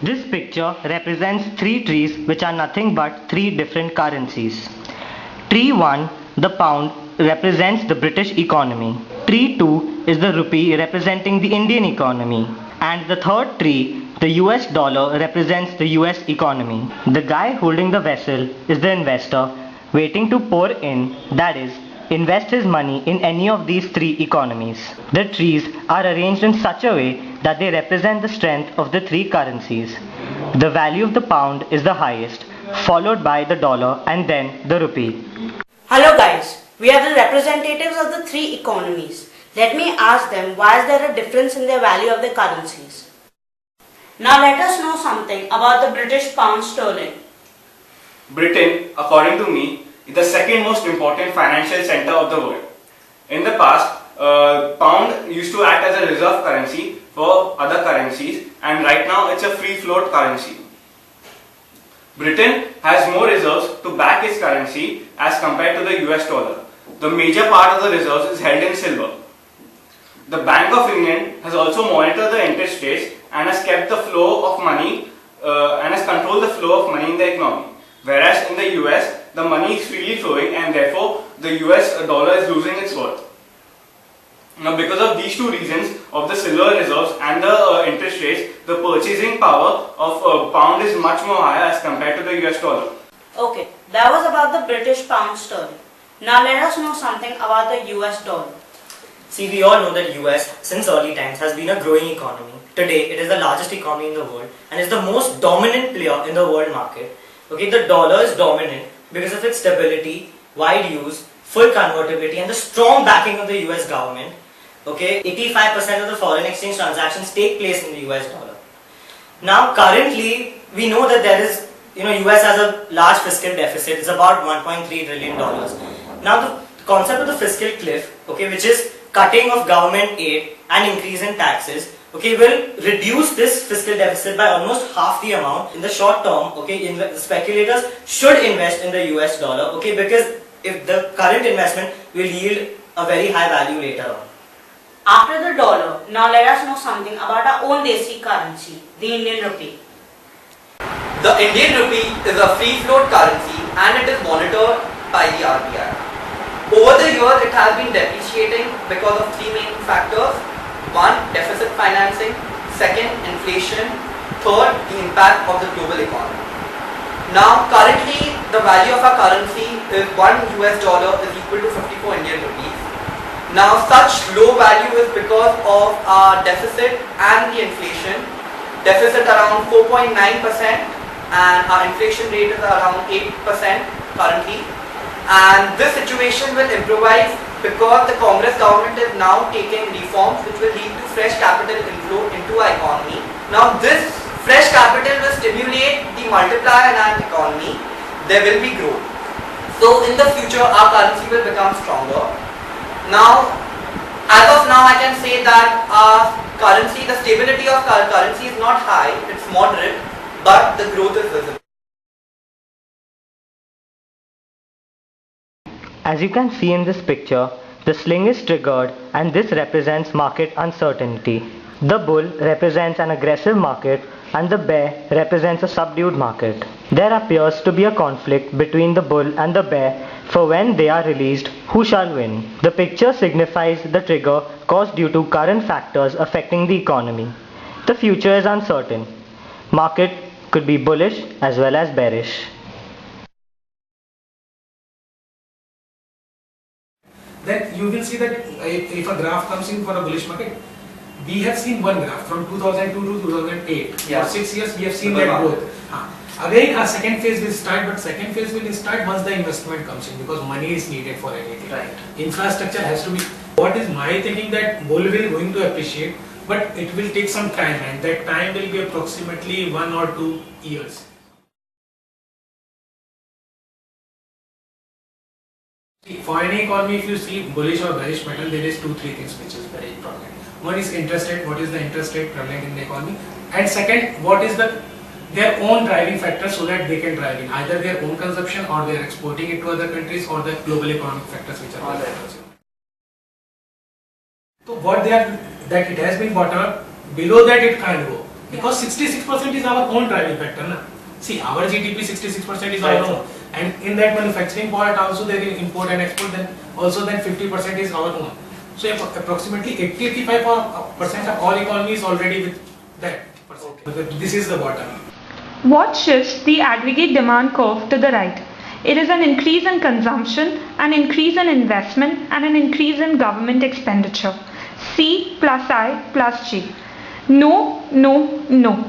This picture represents three trees which are nothing but three different currencies. Tree 1, the pound, represents the British economy. Tree 2 is the rupee representing the Indian economy. And the third tree, the US dollar, represents the US economy. The guy holding the vessel is the investor waiting to pour in, that is, invest his money in any of these three economies. The trees are arranged in such a way that they represent the strength of the three currencies. The value of the pound is the highest, followed by the dollar and then the rupee. Hello guys, we are the representatives of the three economies. Let me ask them why is there a difference in the value of the currencies. Now let us know something about the British pound sterling. Britain, according to me, is the second most important financial center of the world. In the past, pound used to act as a reserve currency for other currencies, and right now it's a free float currency. Britain has more reserves to back its currency as compared to the US dollar. The major part of the reserves is held in silver. The Bank of England has also monitored the interest rates and has kept the flow of money and has controlled the flow of money in the economy. Whereas in the US, the money is freely flowing and therefore the US dollar is losing its worth. Now, because of these two reasons of the silver reserves and the interest rates, the purchasing power of pound is much more higher as compared to the US dollar. Okay, that was about the British pound sterling. Now let us know something about the US dollar. See, we all know that US, since early times, has been a growing economy. Today, it is the largest economy in the world and is the most dominant player in the world market. Okay, the dollar is dominant because of its stability, wide use, full convertibility and the strong backing of the US government. Okay, 85% of the foreign exchange transactions take place in the US dollar. Now, currently, we know that there is, US has a large fiscal deficit. It's about $1.3 trillion. Now, the concept of the fiscal cliff, okay, which is cutting of government aid and increase in taxes, okay, will reduce this fiscal deficit by almost half the amount in the short term. Okay, the speculators should invest in the US dollar, okay, because if the current investment will yield a very high value later on. After the dollar, now let us know something about our own Desi currency, the Indian rupee. The Indian rupee is a free float currency and it is monitored by the RBI. Over the years, it has been depreciating because of three main factors. One, deficit financing. Second, inflation. Third, the impact of the global economy. Now, currently, the value of our currency is $1 is equal to 54 Indian rupees. Now, such low value is because of our deficit and the inflation. Deficit around 4.9% and our inflation rate is around 8% currently. And this situation will improvise because the Congress government is now taking reforms which will lead to fresh capital inflow into our economy. Now this fresh capital will stimulate the multiplier in our economy. There will be growth. So in the future our currency will become stronger. Now as of now I can say that our currency, the stability of our currency is not high, it's moderate, but the growth is visible. As you can see in this picture, the sling is triggered and this represents market uncertainty. The bull represents an aggressive market and the bear represents a subdued market. There appears to be a conflict between the bull and the bear for when they are released, who shall win. The picture signifies the trigger caused due to current factors affecting the economy. The future is uncertain. Market could be bullish as well as bearish. Then you will see that if a graph comes in for a bullish market, we have seen one graph from 2002 to 2008. Yeah. For 6 years we have seen that growth. Again a second phase will start, but second phase will start once the investment comes in because money is needed for anything. Right. Infrastructure has to be. What is my thinking that bull will going to appreciate, but it will take some time and that time will be approximately 1 or 2 years. For any economy, if you see bullish or bearish pattern, there is 2-3 things which is very important. One is interest rate, what is the interest rate prevalent in the economy, and second, what is their own driving factor so that they can drive in either their own consumption or they are exporting it to other countries or the global economic factors which are there. So what they are, that it has been bottom up, below that it can't go. Because 66% is our own driving factor. Na? See, our GDP 66% is our own. And in that manufacturing part also they will import and export, then also then 50% is our own. So approximately 80-85% of all economy is already with that. This is the bottom. What shifts the aggregate demand curve to the right? It is an increase in consumption, an increase in investment, and an increase in government expenditure. C plus I plus G. No, no, no.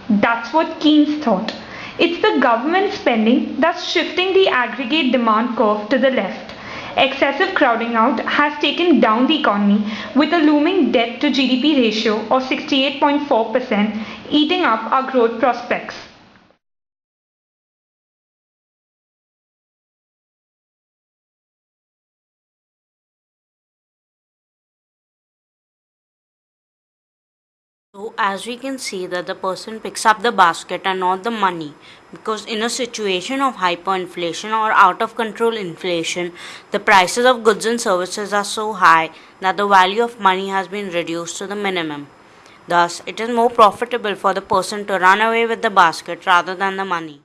That's what Keynes thought. It's the government spending that's shifting the aggregate demand curve to the left. Excessive crowding out has taken down the economy with a looming debt to GDP ratio of 68.4%, eating up our growth prospects. So as we can see that the person picks up the basket and not the money, because in a situation of hyperinflation or out of control inflation, the prices of goods and services are so high that the value of money has been reduced to the minimum. Thus, it is more profitable for the person to run away with the basket rather than the money.